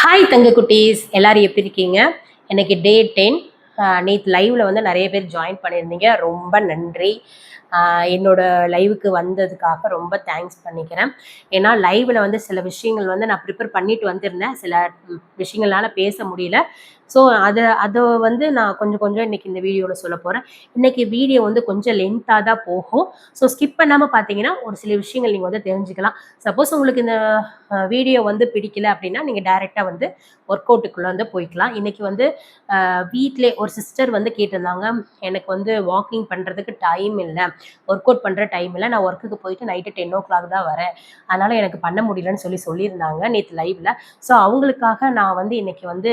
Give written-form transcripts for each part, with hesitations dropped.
Hi தங்க குட்டீஸ், எல்லாரும் எப்படி இருக்கீங்க? இன்னைக்கு டே 10. நேற்று லைவ்ல வந்து நிறைய பேர் ஜாயின் பண்ணியிருந்தீங்க. ரொம்ப நன்றி. என்னோட லைவுக்கு வந்ததுக்காக ரொம்ப தேங்க்ஸ் பண்ணிக்கிறேன். ஏன்னா லைவ்ல வந்து சில விஷயங்கள் வந்து நான் ப்ரிப்பேர் பண்ணிட்டு வந்திருந்தேன். சில விஷயங்களால பேச முடியல. ஸோ அதை வந்து நான் கொஞ்சம் கொஞ்சம் இன்னைக்கு இந்த வீடியோவில் சொல்ல போகிறேன். இன்னைக்கு வீடியோ வந்து கொஞ்சம் லென்த்தாக தான் போகும். ஸோ ஸ்கிப் பண்ணாமல் பார்த்தீங்கன்னா ஒரு சில விஷயங்கள் நீங்கள் வந்து தெரிஞ்சுக்கலாம். சப்போஸ் உங்களுக்கு இந்த வீடியோ வந்து பிடிக்கல அப்படின்னா நீங்கள் டைரெக்டாக வந்து ஒர்க் அவுட்டுக்குள்ளே வந்து போய்க்கலாம். இன்னைக்கு வந்து வீட்டிலே ஒரு சிஸ்டர் வந்து கேட்டிருந்தாங்க, எனக்கு வந்து வாக்கிங் பண்ணுறதுக்கு டைம் இல்லை, ஒர்க் அவுட் பண்ணுற டைம் இல்லை, நான் ஒர்க்குக்கு போயிட்டு நைட்டு 10 o'clock தான் வரேன், அதனால் எனக்கு பண்ண முடியலன்னு சொல்லியிருந்தாங்க நேற்று லைவில். ஸோ அவங்களுக்காக நான் வந்து இன்னைக்கு வந்து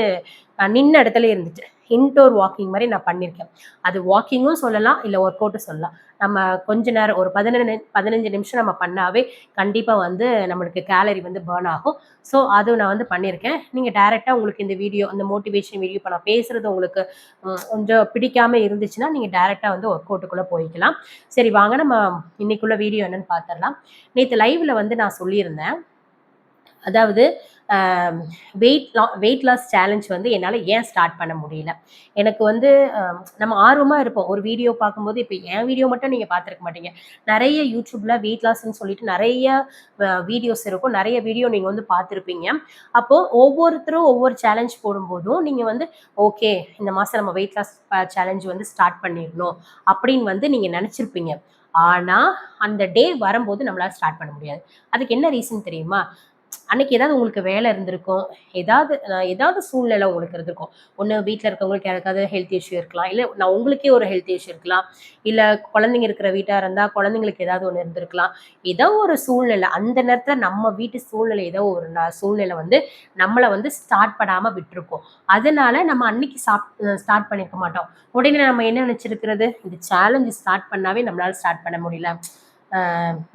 நின்ன இடத்துல இருந்துட்டு இன்டோர் வாக்கிங் மாதிரி நான் பண்ணியிருக்கேன். அது வாக்கிங்கும் சொல்லலாம், இல்லை ஒர்க் அவுட்டும் சொல்லலாம். நம்ம கொஞ்ச நேரம் ஒரு 15 நிமிஷம் நம்ம பண்ணாவே கண்டிப்பாக வந்து நம்மளுக்கு கேலரி வந்து பேர்ன் ஆகும். ஸோ அதுவும் நான் வந்து பண்ணியிருக்கேன். நீங்கள் டைரெக்டாக உங்களுக்கு இந்த வீடியோ, இந்த மோட்டிவேஷன் வீடியோ இப்போ நான் பேசுகிறது உங்களுக்கு கொஞ்சம் பிடிக்காம இருந்துச்சுன்னா நீங்கள் டைரெக்டாக வந்து ஒர்க் அவுட்டுக்குள்ளே போய்க்கலாம். சரி, வாங்க நம்ம இன்னைக்குள்ள வீடியோ என்னன்னு பார்த்துடலாம். நேற்று லைவில் வந்து நான் சொல்லியிருந்தேன், அதாவது வெயிட் லாஸ் சேலஞ்ச் வந்து என்னால் ஏன் ஸ்டார்ட் பண்ண முடியல. எனக்கு வந்து நம்ம ஆர்வமாக இருப்போம் ஒரு வீடியோ பார்க்கும்போது. இப்போ என் வீடியோ மட்டும் நீங்கள் பார்த்துருக்க மாட்டீங்க, நிறைய யூடியூப்பில் வெயிட் லாஸ்ன்னு சொல்லிட்டு நிறைய வீடியோஸ் இருக்கும், நிறைய வீடியோ நீங்கள் வந்து பார்த்துருப்பீங்க. அப்போது ஒவ்வொருத்தரும் ஒவ்வொரு சேலஞ்ச் போடும்போதும் நீங்கள் வந்து ஓகே, இந்த மாதம் நம்ம வெயிட் லாஸ் சேலஞ்ச் வந்து ஸ்டார்ட் பண்ணிடணும் அப்படின்னு வந்து நீங்கள் நினச்சிருப்பீங்க. ஆனால் அந்த டே வரும்போது நம்மளால் ஸ்டார்ட் பண்ண முடியாது. அதுக்கு என்ன ரீசன் தெரியுமா? அன்னைக்கு ஏதாவது உங்களுக்கு வேலை இருந்திருக்கும், ஏதாவது சூழ்நிலை உங்களுக்கு இருந்திருக்கும். ஒன்று வீட்டில் இருக்கவங்களுக்கு யாருக்காவது ஹெல்த் இஷ்யூ இருக்கலாம், இல்லை நான் உங்களுக்கே ஒரு ஹெல்த் இஷ்யூ இருக்கலாம், இல்லை குழந்தைங்க இருக்கிற வீட்டாக இருந்தால் குழந்தைங்களுக்கு ஏதாவது ஒன்று இருந்திருக்கலாம். ஏதோ ஒரு சூழ்நிலை, அந்த நேரத்தில் நம்ம வீட்டு சூழ்நிலை, ஏதோ ஒரு சூழ்நிலை வந்து நம்மளை வந்து ஸ்டார்ட் பண்ணாமல் விட்டுருக்கோம். அதனால நம்ம அன்னைக்கு ஸ்டார்ட் பண்ணியிருக்க மாட்டோம். உடனே நம்ம என்ன நினச்சிருக்கிறது, இந்த சேலஞ்சு ஸ்டார்ட் பண்ணாவே நம்மளால ஸ்டார்ட் பண்ண முடியல,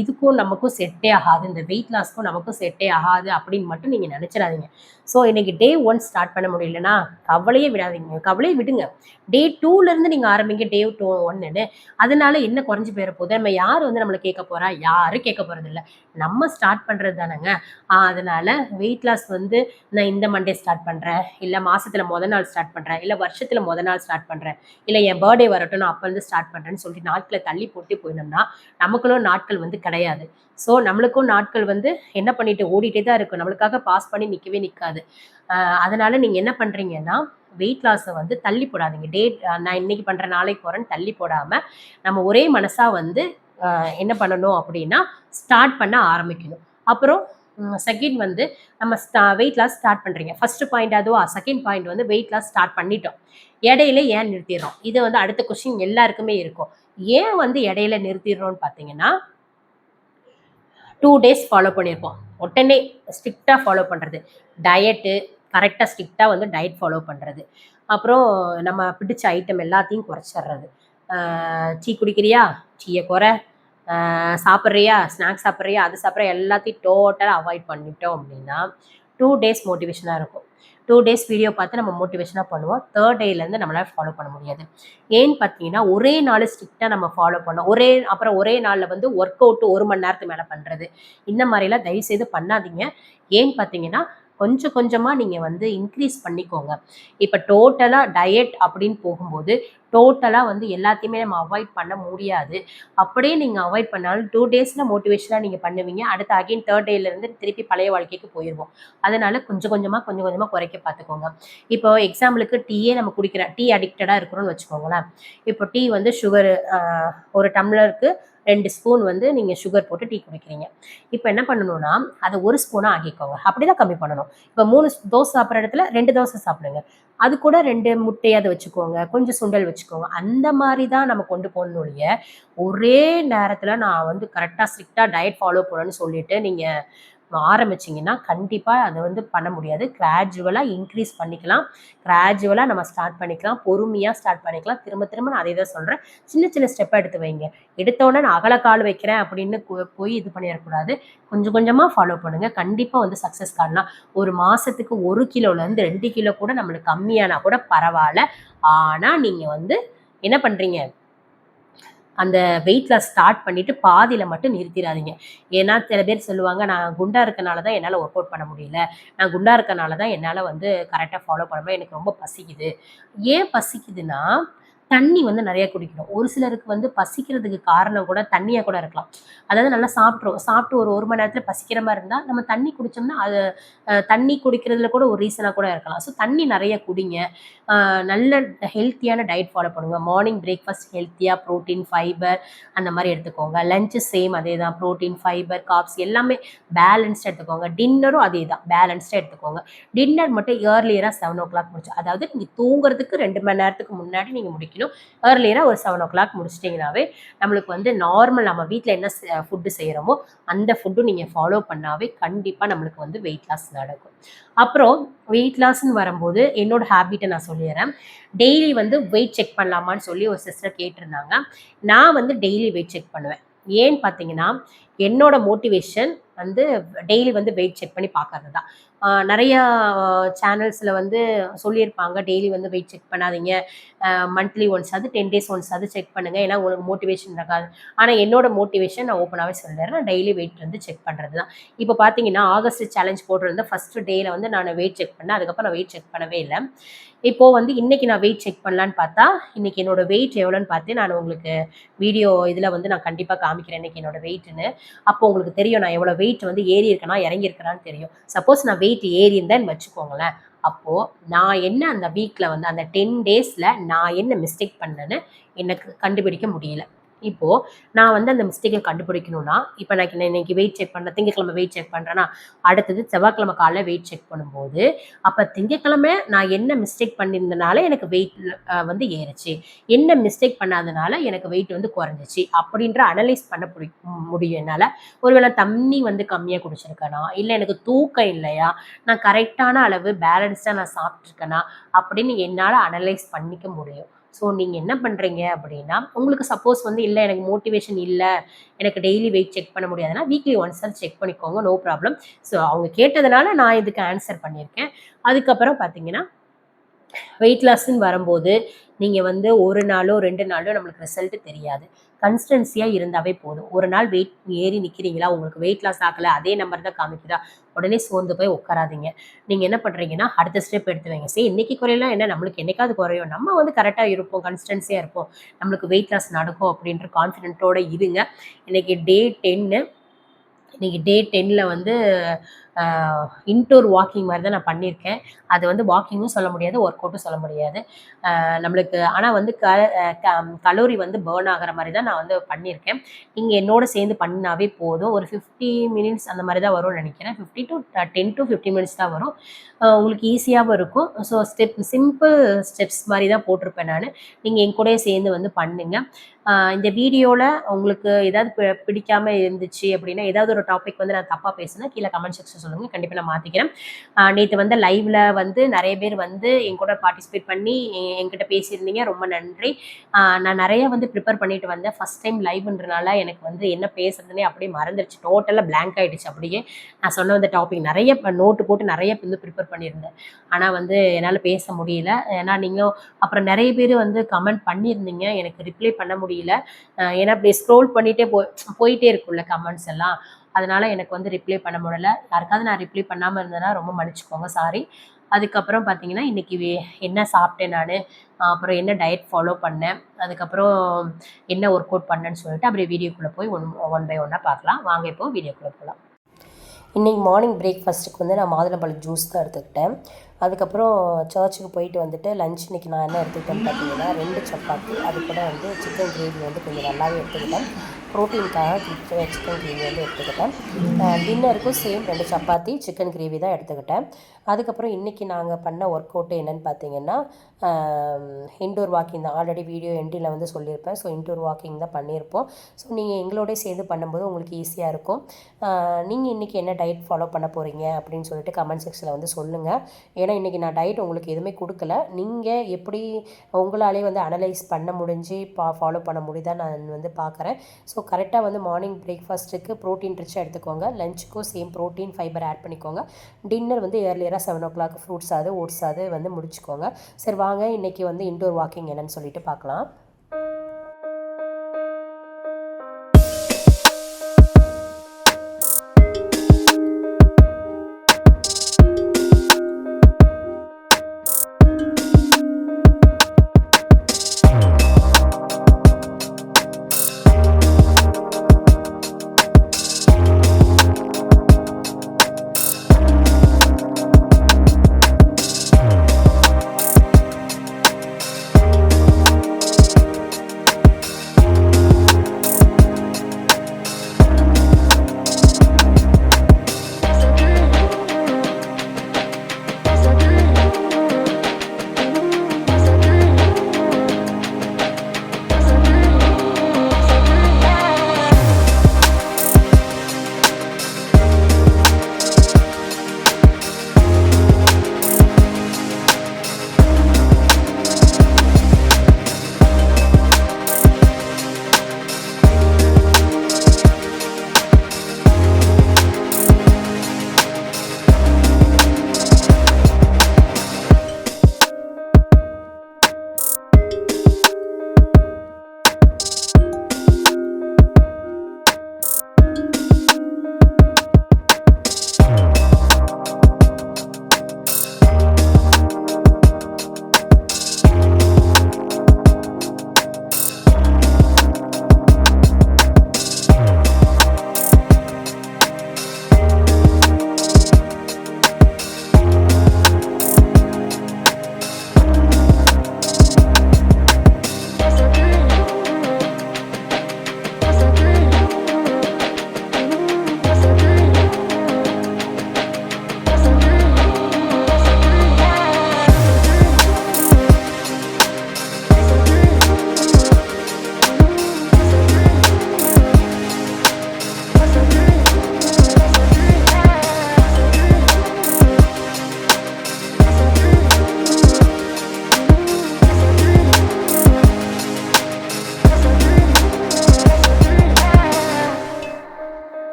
இதுக்கும் நமக்கும் செட்டே ஆகாது, இந்த வெயிட் லாஸ்க்கும் நமக்கும் செட்டே ஆகாது அப்படின்னு மட்டும் நீங்கள் நினச்சிடாதீங்க. ஸோ இன்னைக்கு டே 1 ஸ்டார்ட் பண்ண முடியலன்னா கவலையே விடாதீங்க, கவலையே விடுங்க. டே 2லேருந்து நீங்கள் ஆரம்பிங்க, டே 1ன்னு. அதனால என்ன குறைஞ்சி போயிட போகுது? நம்ம யார் வந்து நம்மளை கேட்க போகிறா? யாரும் கேட்க போகிறது இல்லை, நம்ம ஸ்டார்ட் பண்ணுறது தானேங்க. அதனால வெயிட் லாஸ் வந்து நான் இந்த மண்டே ஸ்டார்ட் பண்ணுறேன், இல்லை மாதத்தில் நாள் ஸ்டார்ட் பண்ணுறேன், இல்லை வருஷத்தில் நாள் ஸ்டார்ட் பண்ணுறேன், இல்லை என் பர்த்டே வரட்டும் நான் அப்போ வந்து ஸ்டார்ட் பண்ணுறேன்னு சொல்லிட்டு நாட்களை தள்ளி போட்டு போயிடணும்னா நமக்குள்ள நாட்கள் வந்து கிடையாது. ஸோ நம்மளுக்கும் நாட்கள் வந்து என்ன பண்ணிட்டு ஓடிட்டே தான் இருக்கும், நம்மளுக்காக பாஸ் பண்ணி நிற்கவே நிற்காது. அதனால நீங்கள் என்ன பண்ணுறீங்கன்னா, வெயிட் லாஸை வந்து தள்ளி போடாதீங்க. டேட் நான் இன்னைக்கு பண்ணுறேன் நாளைக்கு போகிறேன்னு தள்ளி போடாமல் நம்ம ஒரே மனசாக வந்து என்ன பண்ணணும் அப்படின்னா ஸ்டார்ட் பண்ண ஆரம்பிக்கணும். அப்புறம் செகண்ட் வந்து நம்ம வெயிட் லாஸ் ஸ்டார்ட் பண்ணுறீங்க, ஃபர்ஸ்ட் பாயிண்ட் அதுவா. செகண்ட் பாயிண்ட் வந்து வெயிட் லாஸ் ஸ்டார்ட் பண்ணிட்டோம், இடையில ஏன் நிறுத்திடுறோம்? இது வந்து அடுத்த கொஸ்டின் எல்லாருக்குமே இருக்கும். ஏன் வந்து இடையில நிறுத்திடுறோம்னு பார்த்தீங்கன்னா, 2 days ஃபாலோ பண்ணியிருப்போம், உடனே ஸ்ட்ரிக்டாக ஃபாலோ பண்ணுறது, டயட்டு கரெக்டாக ஸ்ட்ரிக்டாக வந்து டயட் ஃபாலோ பண்ணுறது, அப்புறம் நம்ம பிடிச்ச ஐட்டம் எல்லாத்தையும் குறைச்சிட்றது. டீ குடிக்கிறியா, டீயை குறை, சாப்பிட்றியா, ஸ்நாக்ஸ் சாப்பிட்றியா, அது சாப்பிட்ற, எல்லாத்தையும் டோட்டலாக அவாய்ட் பண்ணிட்டோம் அப்படின்னா 2 days மோட்டிவேஷனாக இருக்கும். 2 days வீடியோ பார்த்து நம்ம மோட்டிவேஷனாக பண்ணுவோம், 3rd டேலேருந்து நம்மளால் ஃபாலோ பண்ண முடியாது. ஏன்னு பார்த்தீங்கன்னா ஒரே நாள் ஸ்ட்ரிக்டாக நம்ம ஃபாலோ பண்ணோம், அப்புறம் ஒரே நாளில் வந்து ஒர்க் அவுட்டு 1 மணி நேரத்துக்கு மேலே பண்ணுறது, இந்த மாதிரிலாம் தயவுசெய்து பண்ணாதீங்க. ஏன்னு பார்த்தீங்கன்னா கொஞ்சம் கொஞ்சமாக நீங்கள் வந்து இன்க்ரீஸ் பண்ணிக்கோங்க. இப்போ டோட்டலாக டயட் அப்படின்னு போகும்போது டோட்டலாக வந்து எல்லாத்தையுமே நம்ம அவாய்ட் பண்ண முடியாது. அப்படியே நீங்கள் அவாய்ட் பண்ணாலும் 2 daysல மோட்டிவேஷனாக நீங்கள் பண்ணுவீங்க, அடுத்து அகைன் 3rd டேலேருந்து திருப்பி பழைய வாழ்க்கைக்கு போயிடுவோம். அதனால கொஞ்சம் கொஞ்சமாக குறைக்க பார்த்துக்கோங்க. இப்போ எக்ஸாம்பிளுக்கு டீயே நம்ம குடிக்கிறோம், டீ அடிக்டடாக இருக்கிறோம்னு வச்சுக்கோங்களேன். இப்போ டீ வந்து சுகரு, ஒரு டம்ளருக்கு 2 ஸ்பூன் வந்து நீங்கள் சுகர் போட்டு டீ குடிக்கிறீங்க. இப்போ என்ன பண்ணணும்னா அதை 1 ஸ்பூனாக ஆக்கிக்கோங்க, அப்படி தான் கம்மி பண்ணணும். இப்போ 3 தோசை சாப்பிட்ற இடத்துல 2 தோசை சாப்பிடுங்க, அது கூட 2 முட்டையாவது வச்சுக்கோங்க, கொஞ்சம் சுண்டல் வச்சுக்கோங்க. அந்த மாதிரி தான் நம்ம கொண்டு போகணும் ஒழிய ஒரே நேரத்தில் நான் வந்து கரெக்டாக ஸ்ட்ரிக்டாக டயட் ஃபாலோ பண்ணணும்னு சொல்லிட்டு நீங்கள் ஆரம்பிச்சிங்கன்னா கண்டிப்பாக அதை வந்து பண்ண முடியாது. கிராஜுவலாக இன்க்ரீஸ் பண்ணிக்கலாம், கிராஜுவலாக நம்ம ஸ்டார்ட் பண்ணிக்கலாம், பொறுமையாக ஸ்டார்ட் பண்ணிக்கலாம். திரும்ப திரும்ப நான் அதே தான் சொல்கிறேன், சின்ன சின்ன ஸ்டெப்பாக எடுத்து வைங்க. எடுத்தோடனே நான் அகலக்கால் வைக்கிறேன் அப்படின்னு போய் இது பண்ணிடக்கூடாது. கொஞ்சம் கொஞ்சமாக ஃபாலோ பண்ணுங்கள், கண்டிப்பாக வந்து சக்ஸஸ் காணலாம். ஒரு மாதத்துக்கு 1 கிலோலேருந்து 2 கிலோ கூட நம்மளுக்கு கம்மியானா கூட பரவாயில்ல. ஆனால் நீங்கள் வந்து என்ன பண்ணுறீங்க, அந்த வெயிட் லாஸ் ஸ்டார்ட் பண்ணிட்டு பாதியில் மட்டும் நிறுத்திடாதீங்க. ஏன்னா சில பேர் சொல்லுவாங்க, நான் குண்டா இருக்கனால தான் என்னால் ஒர்க் அவுட் பண்ண முடியல, நான் குண்டா இருக்கனால தான் என்னால் வந்து கரெக்டாக ஃபாலோ பண்ண முடியல, எனக்கு ரொம்ப பசிக்குது. ஏன் பசிக்குதுன்னா தண்ணி வந்து நிறைய குடிக்கணும். ஒரு சிலருக்கு வந்து பசிக்கிறதுக்கு காரணம் கூட தண்ணியா கூட இருக்கலாம். அதாவது நல்லா சாப்பிட்டு ஒரு 1 மணி நேரத்துல பசிக்கிற மாரி இருந்தா, நம்ம தண்ணி குடிச்சோம்னா, அது தண்ணி குடிக்கிறதுல கூட ஒரு ரீசனா கூட இருக்கலாம். ஸோ தண்ணி நெறைய குடிங்க. நல்ல ஹெல்த்தியான டயட் ஃபாலோ பண்ணுங்க. மார்னிங் பிரேக்ஃபாஸ்ட் ஹெல்த்தியா புரோட்டீன், ஃபைபர் அந்த மாரி எடுத்துக்கோங்க. லஞ்ச் சேம் அதே தான். புரோட்டீன், ஃபைபர், கார்ப்ஸ் எல்லாமே பேலன்ஸ்டா எடுத்துக்கோங்க. டின்னரும் அதே தான். பேலன்ஸ்டா எடுத்துக்கோங்க. டின்னர் மட்டும் இயர்லியரா 7:00 முடிச்சு, அதாவது நீங்க தூங்குறதுக்கு 2 மணி நேரத்துக்கு முன்னாடி நீங்க முடிக்கணும். ஏர்லியரா ஒரு 7:00 முடிச்சிட்டிங்கனாவே நம்மளுக்கு வந்து நார்மல் நம்ம வீட்ல என்ன ஃபுட்டு செய்கிறோமோ அந்த ஃபுட்டும் நீங்கள் ஃபாலோ பண்ணாவே கண்டிப்பாக நம்மளுக்கு வந்து வெயிட் லாஸ் நடக்கும். அப்புறம் வெயிட் லாஸ்ன்னு வரும்போது என்னோட ஹேபிட்டை நான் சொல்லிடுறேன். டெய்லி வந்து வெயிட் செக் பண்ணலாமான்னு சொல்லி ஒரு சிஸ்டர் கேட்டிருந்தாங்க. நான் வந்து டெய்லி வெயிட் செக் பண்ணுவேன். ஏன்னு பார்த்தீங்கன்னா, என்னோட மோட்டிவேஷன் வந்து டெய்லி வந்து வெயிட் செக் பண்ணி பார்க்கறது தான். நிறையா சேனல்ஸில் வந்து சொல்லியிருப்பாங்க, டெய்லி வந்து வெயிட் செக் பண்ணாதீங்க, மந்த்லி ஒன்ஸ் அது 10 டேஸ் ஒன்ஸ் அது செக் பண்ணுங்க, ஏன்னா உங்களுக்கு மோட்டிவேஷன் இருக்காது. ஆனால் என்னோட மோட்டிவேஷன் நான் ஓப்பனாகவே சொல்லிடுறேன், நான் டெய்லி வெயிட் வந்து செக் பண்ணுறது தான். இப்போ பார்த்தீங்கன்னா ஆகஸ்ட் சேலஞ்ச் போட்டிருந்த ஃபர்ஸ்ட் டேயில் வந்து நான் வெயிட் செக் பண்ணேன். அதுக்கப்புறம் நான் வெயிட் செக் பண்ணவே இல்லை. இப்போ வந்து இன்னைக்கு நான் வெயிட் செக் பண்ணலான்னு பார்த்தா, இன்னைக்கு என்னோட வெயிட் எவ்வளோன்னு பார்த்து நான் உங்களுக்கு வீடியோ இதில் வந்து நான் கண்டிப்பாக காமிக்கிறேன் இன்னைக்கு என்னோட வெயிட்னு. அப்போ உங்களுக்கு தெரியும் நான் எவ்வளோ வெயிட் வந்து ஏறி இருக்கேனா இறங்கி இருக்கேனான்னு தெரியும். சப்போஸ் நான் வெயிட் ஏறி இருந்தேன்னு வச்சுக்கோங்களேன், அப்போ நான் என்ன அந்த வீக்ல வந்து அந்த 10 டேஸ்ல நான் என்ன மிஸ்டேக் பண்ணேன்னு எனக்கு கண்டுபிடிக்க முடியல. இப்போ நான் வந்து அந்த மிஸ்டேக்கை கண்டுபிடிக்கணும்னா, இப்போ நான் இன்னைக்கு வெயிட் செக் பண்ணேன், திங்கட்கிழமை வெயிட் செக் பண்றேன்னா, அடுத்தது செவ்வாய்க்கிழமை காலைல வெயிட் செக் பண்ணும்போது, அப்ப திங்கட்கிழமை நான் என்ன மிஸ்டேக் பண்ணியிருந்தனால எனக்கு வெயிட் வந்து ஏறுச்சு, என்ன மிஸ்டேக் பண்ணாதனால எனக்கு வெயிட் வந்து குறைஞ்சிச்சு அப்படின்ற அனலைஸ் பண்ண முடியும் என்னால. ஒருவேளை தண்ணி வந்து கம்மியா குடிச்சிருக்கேனா, இல்ல எனக்கு தூக்கம் இல்லையா, நான் கரெக்டான அளவு பேலன்ஸ்டா நான் சாப்பிட்டுருக்கேனா அப்படின்னு என்னால அனலைஸ் பண்ணிக்க முடியும். ஸோ நீங்க என்ன பண்றீங்க அப்படின்னா, உங்களுக்கு சப்போஸ் வந்து இல்ல எனக்கு மோட்டிவேஷன் இல்ல, எனக்கு டெய்லி வெயிட் செக் பண்ண முடியாதுன்னா, வீக்லி ஒன்ஸ் செக் பண்ணிக்கோங்க. No problem. ஸோ அவங்க கேட்டதுனால நான் இதுக்கு ஆன்சர் பண்ணியிருக்கேன். அதுக்கப்புறம் பார்த்தீங்கன்னா, வெயிட் லாஸ்ன்னு வரும்போது, நீங்க வந்து 1 நாளோ, 2 நாளோ நம்மளுக்கு ரிசல்ட் தெரியாது. கன்சிஸ்டன்சியா இருந்தாவே போதும். ஒரு நாள் வெயிட் ஏறி நிக்கிறீங்களா, உங்களுக்கு வெயிட் லாஸ் ஆகல, அதே நம்பர் தான் காமிக்குதா, உடனே சோர்ந்து போய் உட்காராதீங்க. நீங்க என்ன பண்றீங்கன்னா, அடுத்த ஸ்டெப் எடுத்து வைங்க. சரி இன்னைக்கு குறையலாம் என்ன, நம்மளுக்கு என்னைக்காவது குறையும். நம்ம வந்து கரெக்ட்டா இருப்போம், கன்சிஸ்டன்சியா இருப்போம். நம்மளுக்கு வெயிட் லாஸ் நடக்கும் அப்படின்ற கான்ஃபிடென்ட்டோட இருங்க. இன்னைக்கு டே 10. இன்னைக்கு டே 10ல வந்து இன்டோர் வாக்கிங் மாதிரி தான் நான் பண்ணியிருக்கேன். அது வந்து வாக்கிங்கும் சொல்ல முடியாது, ஒர்க் அவுட்டும் சொல்ல முடியாது. நம்மளுக்கு ஆனால் வந்து கலோரி வந்து பேர்ன் ஆகிற மாதிரி தான் நான் வந்து பண்ணியிருக்கேன். நீங்கள் என்னோட சேர்ந்து பண்ணினாவே போதும். ஒரு 50 மினிட்ஸ் அந்த மாதிரி தான் வரும்னு நினைக்கிறேன். 10 to 15 மினிட்ஸ் தான் வரும். உங்களுக்கு ஈஸியாகவும் இருக்கும். ஸோ சிம்பிள் ஸ்டெப்ஸ் மாதிரி தான் போட்டிருப்பேன் நான். நீங்கள் என் கூடயே சேர்ந்து வந்து பண்ணுங்க. இந்த வீடியோவில் உங்களுக்கு ஏதாவது பிடிக்காம இருந்துச்சு அப்படின்னா, ஏதாவது ஒரு டாபிக் வந்து நான் தப்பாக பேசுனேன், கீழே கமெண்ட் செக்ஷன் சொல்லுங்கள், கண்டிப்பாக நான் மாற்றிக்கிறேன். நேற்று வந்து லைவ்ல வந்து நிறைய பேர் வந்து என் கூட பார்ட்டிசிபேட் பண்ணி என்கிட்ட பேசியிருந்தீங்க, ரொம்ப நன்றி. நான் நிறைய வந்து ப்ரிப்பேர் பண்ணிட்டு வந்தேன். ஃபர்ஸ்ட் டைம் லைவ்ன்றனால எனக்கு வந்து என்ன பேசுறதுனே அப்படியே மறந்துடுச்சு, டோட்டலாக பிளாங்க் ஆகிடுச்சு. அப்படியே நான் சொன்ன அந்த டாபிக் நிறைய நோட்டு போட்டு நிறைய வந்து ப்ரிப்பேர் பண்ணியிருந்தேன். ஆனால் வந்து என்னால் பேச முடியல. ஏன்னா நீங்கள் அப்புறம் நிறைய பேர் வந்து கமெண்ட் பண்ணியிருந்தீங்க, எனக்கு ரிப்ளை பண்ண முடியல. ஏன்னா இப்படி ஸ்க்ரோல் பண்ணிட்டே போயிட்டே இருக்கும்ல கமெண்ட்ஸ் எல்லாம், அதனால எனக்கு வந்து ரிப்ளை பண்ண முடியல. யாருக்காவது நான் ரிப்ளை பண்ணாமல் இருந்தேன்னா ரொம்ப மன்னிச்சுக்கோங்க, சாரி. அதுக்கப்புறம் பார்த்தீங்கன்னா இன்னைக்கு என்ன சாப்பிட்டேன் நான், அப்புறம் என்ன டயட் ஃபாலோ பண்ணேன், அதுக்கப்புறம் என்ன ஒர்க் அவுட் பண்ணேன்னு சொல்லிட்டு அப்படியே வீடியோக்குள்ளே போய் ஒன் பை ஒன்னாக பார்க்கலாம். வாங்க இப்போ வீடியோக்குள்ளே போகலாம். இன்றைக்கி மார்னிங் பிரேக்ஃபாஸ்ட்டுக்கு வந்து நான் மாதுளம்பழம் ஜூஸ் தான் எடுத்துக்கிட்டேன். அதுக்கப்புறம் சர்ச்சுக்கு போயிட்டு வந்துட்டு லஞ்ச் இன்றைக்கி நான் என்ன எடுத்துக்கிட்டேன்னு பார்த்தீங்கன்னா 2 சப்பாத்தி, அது கூட வந்து சிக்கன் கிரேவி வந்து கொஞ்சம் நல்லாவே எடுத்துக்கிட்டேன். ப்ரோட்டீனுக்காக சிக்கன் கிரேவி வந்து எடுத்துக்கிட்டேன். டின்னருக்கும் சேம் 2 சப்பாத்தி சிக்கன் கிரேவி தான் எடுத்துக்கிட்டேன். அதுக்கப்புறம் இன்றைக்கி நாங்கள் பண்ண ஒர்க் அவுட்டு என்னென்னு பார்த்தீங்கன்னா, இன்டோர் வாக்கிங் தான். ஆல்ரெடி வீடியோ எண்டில் வந்து சொல்லியிருப்பேன். ஸோ இன்டோர் வாக்கிங் தான் பண்ணியிருப்போம். ஸோ நீங்கள் எங்களோடய சேர்ந்து பண்ணும்போது உங்களுக்கு ஈஸியாக இருக்கும். நீங்கள் இன்றைக்கி என்ன டயட் ஃபாலோ பண்ண போகிறீங்க அப்படின்னு சொல்லிட்டு கமெண்ட் செக்ஷனில் வந்து சொல்லுங்கள். ஏன்னா இன்றைக்கி நான் டயட் உங்களுக்கு எதுவுமே கொடுக்கல. நீங்கள் எப்படி உங்களாலே வந்து அனலைஸ் பண்ண முடிஞ்சு ஃபாலோ பண்ண முடியுதா நான் வந்து பார்க்குறேன். ஸோ கரெக்டாக வந்து மார்னிங் பிரேக்ஃபாஸ்ட்டுக்கு ப்ரோட்டீன் ரிச்சாக எடுத்துக்கோங்க. லஞ்சுக்கும் சேம் ப்ரோட்டீன் ஃபைபர் ஆட் பண்ணிக்கோங்க. டின்னர் வந்து ஏர்லியராக 7:00 ஃப்ரூட்ஸ் ஓட்ஸ் வந்து முடிச்சுக்கோங்க. சரி வாங்க இன்றைக்கி வந்து இன்டோர் வாக்கிங் என்னன்னு சொல்லிட்டு பார்க்கலாம்.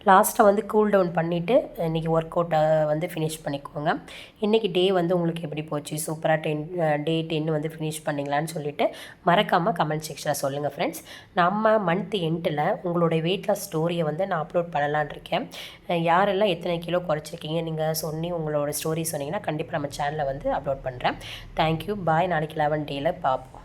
லாஸ்ட்டாக வந்து கூல் டவுன் பண்ணிவிட்டு இன்றைக்கி ஒர்க் அவுட்டை வந்து ஃபினிஷ் பண்ணிக்கோங்க. இன்றைக்கி டே வந்து உங்களுக்கு எப்படி போச்சு, சூப்பராக டே 10 வந்து ஃபினிஷ் பண்ணிங்களான்னு சொல்லிவிட்டு மறக்காமல் கமெண்ட் செக்ஷனில் சொல்லுங்கள் ஃப்ரெண்ட்ஸ். நம்ம மந்த் எண்டில் உங்களுடைய வெயிட் லாஸ் ஸ்டோரியை வந்து நான் அப்லோட் பண்ணலான்னு இருக்கேன். யாரெல்லாம் எத்தனை கிலோ குறைச்சிருக்கீங்க நீங்கள் சொல்லி உங்களோட ஸ்டோரி சொன்னீங்கன்னா கண்டிப்பாக நம்ம சேனலில் வந்து அப்லோட் பண்ணுறேன். தேங்க்யூ, பாய். நாளைக்கு 11 டேயில் பார்ப்போம்.